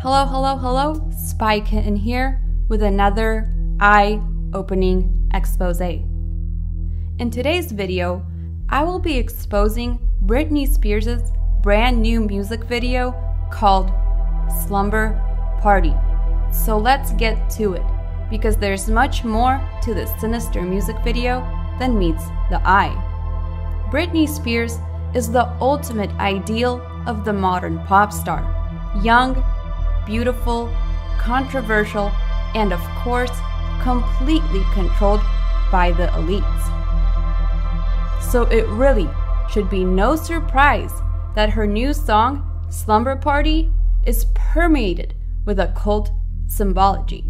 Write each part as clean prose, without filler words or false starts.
Hello, hello, hello, Spy Kitten here with another eye-opening expose. In today's video, I will be exposing Britney Spears' brand new music video called Slumber Party. So let's get to it, because there's much more to this sinister music video than meets the eye. Britney Spears is the ultimate ideal of the modern pop star. Young, beautiful, controversial, and of course, completely controlled by the elites. So it really should be no surprise that her new song, Slumber Party, is permeated with occult symbology.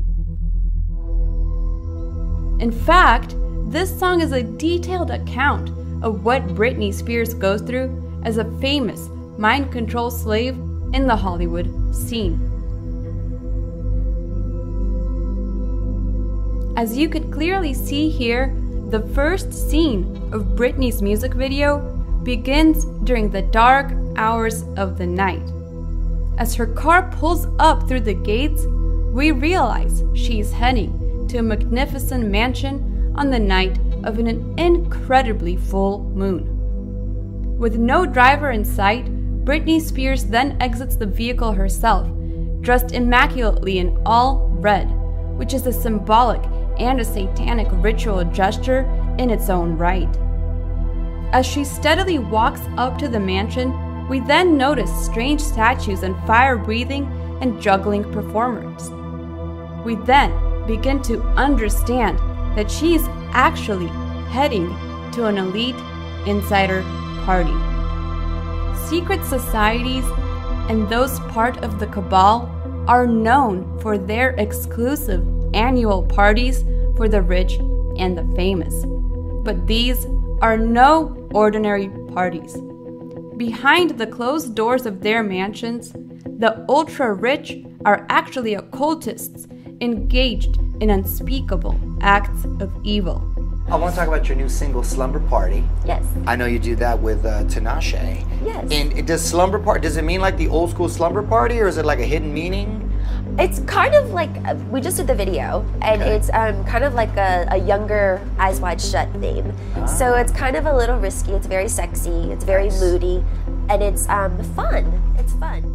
In fact, this song is a detailed account of what Britney Spears goes through as a famous mind control slave in the Hollywood scene. As you could clearly see here, the first scene of Britney's music video begins during the dark hours of the night. As her car pulls up through the gates, we realize she's heading to a magnificent mansion on the night of an incredibly full moon. With no driver in sight, Britney Spears then exits the vehicle herself, dressed immaculately in all red, which is a symbolic and a satanic ritual gesture in its own right. As she steadily walks up to the mansion, we then notice strange statues and fire-breathing and juggling performers. We then begin to understand that she is actually heading to an elite insider party. Secret societies and those part of the cabal are known for their exclusive annual parties for the rich and the famous. But these are no ordinary parties. Behind the closed doors of their mansions, the ultra-rich are actually occultists engaged in unspeakable acts of evil. I want to talk about your new single, Slumber Party. Yes. I know you do that with Tinashe. Yes. And does Slumber Party, does it mean like the old school Slumber Party, or is it like a hidden meaning? It's kind of like, we just did the video, and Okay. it's kind of like a younger Eyes Wide Shut theme. So it's kind of a little risky, it's very sexy, it's very Nice. moody, and it's fun. It's fun.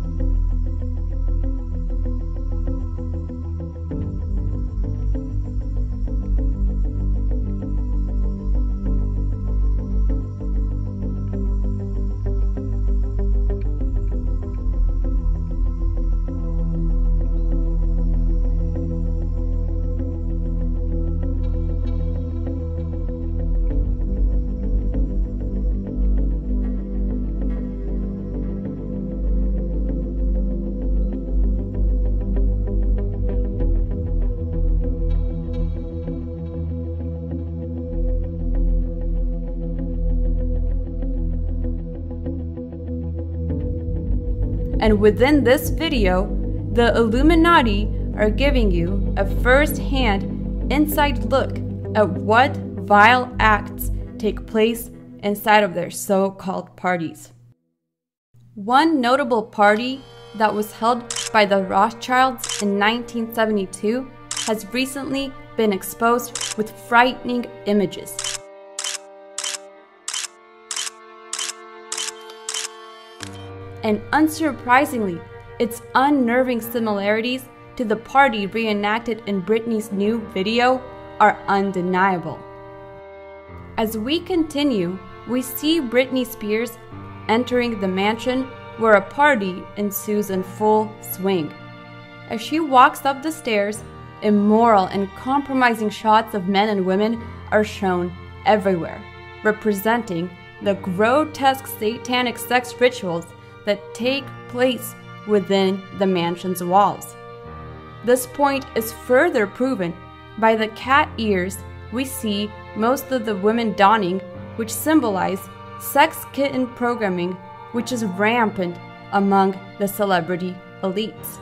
And within this video, the Illuminati are giving you a first-hand inside look at what vile acts take place inside of their so-called parties. One notable party that was held by the Rothschilds in 1972 has recently been exposed with frightening images. And unsurprisingly, its unnerving similarities to the party reenacted in Britney's new video are undeniable. As we continue, we see Britney Spears entering the mansion where a party ensues in full swing. As she walks up the stairs, immoral and compromising shots of men and women are shown everywhere, representing the grotesque satanic sex rituals that take place within the mansion's walls. This point is further proven by the cat ears we see most of the women donning, which symbolize sex kitten programming, which is rampant among the celebrity elites.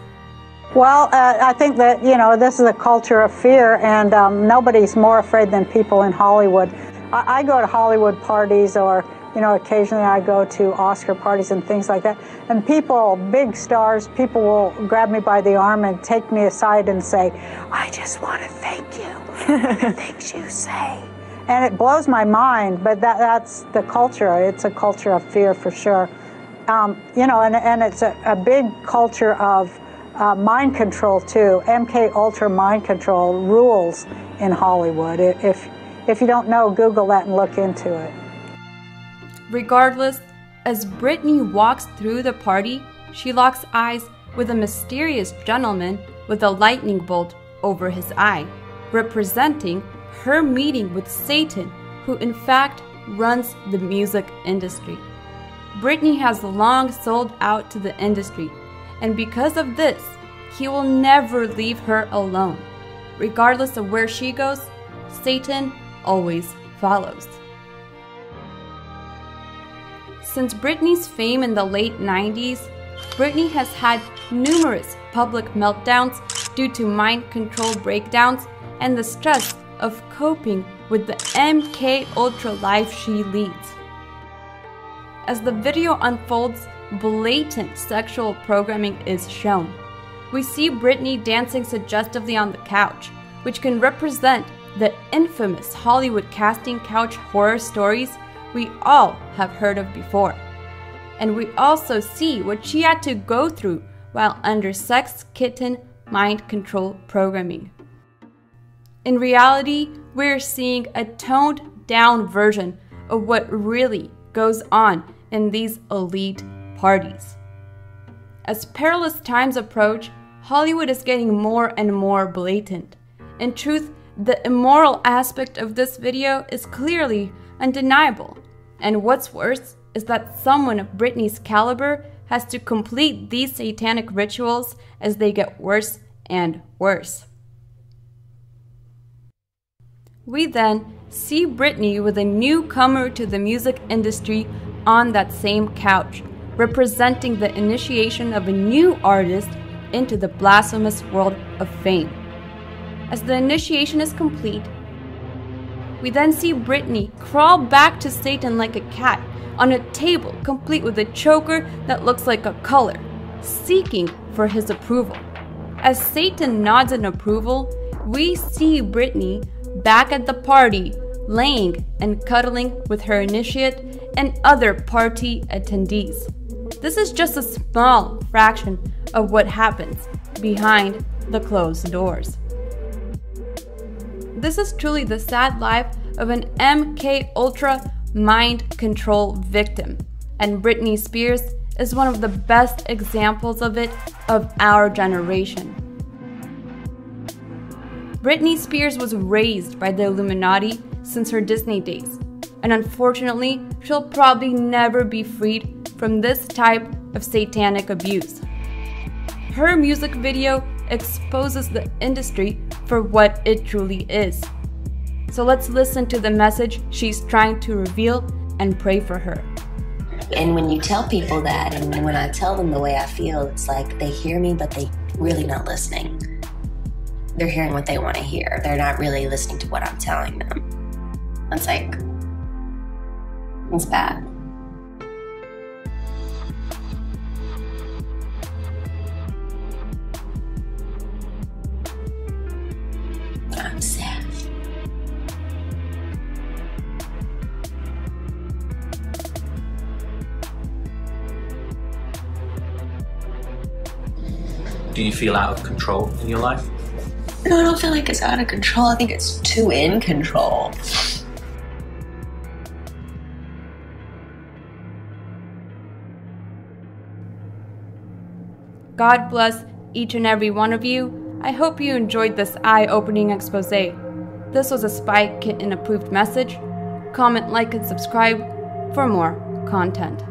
Well, I think that, this is a culture of fear, and nobody's more afraid than people in Hollywood. I go to Hollywood parties or you know, occasionally I go to Oscar parties and things like that. And people, big stars, people will grab me by the arm and take me aside and say, I just want to thank you for the things you say. And it blows my mind, but that's the culture. It's a culture of fear for sure. You know, and it's a big culture of mind control too. MK Ultra mind control rules in Hollywood. If you don't know, Google that and look into it. Regardless, as Britney walks through the party, she locks eyes with a mysterious gentleman with a lightning bolt over his eye, representing her meeting with Satan, who in fact runs the music industry. Britney has long sold out to the industry, and because of this, he will never leave her alone. Regardless of where she goes, Satan always follows. Since Britney's fame in the late 90s, Britney has had numerous public meltdowns due to mind control breakdowns and the stress of coping with the MK Ultra life she leads. As the video unfolds, blatant sexual programming is shown. We see Britney dancing suggestively on the couch, which can represent the infamous Hollywood casting couch horror stories we all have heard of before. And we also see what she had to go through while under sex kitten mind control programming. In reality, we're seeing a toned down version of what really goes on in these elite parties. As perilous times approach, Hollywood is getting more and more blatant. In truth, the immoral aspect of this video is clearly undeniable. And what's worse is that someone of Britney's caliber has to complete these satanic rituals as they get worse and worse. We then see Britney with a newcomer to the music industry on that same couch, representing the initiation of a new artist into the blasphemous world of fame. As the initiation is complete, we then see Britney crawl back to Satan like a cat on a table complete with a choker that looks like a color, seeking for his approval. As Satan nods in approval, we see Britney back at the party, laying and cuddling with her initiate and other party attendees. This is just a small fraction of what happens behind the closed doors. This is truly the sad life of an MK Ultra mind control victim, and Britney Spears is one of the best examples of it of our generation. Britney Spears was raised by the Illuminati since her Disney days, and unfortunately, she'll probably never be freed from this type of satanic abuse. Her music video exposes the industry for what it truly is. So let's listen to the message she's trying to reveal and pray for her. And when you tell people that, and when I tell them the way I feel, it's like they hear me, but they really not listening. They're hearing what they want to hear. They're not really listening to what I'm telling them. It's like, it's bad. I'm sad. Do you feel out of control in your life? No, I don't feel like it's out of control. I think it's too in control. God bless each and every one of you. I hope you enjoyed this eye-opening expose. This was a Spy Kitten approved message. Comment, like, and subscribe for more content.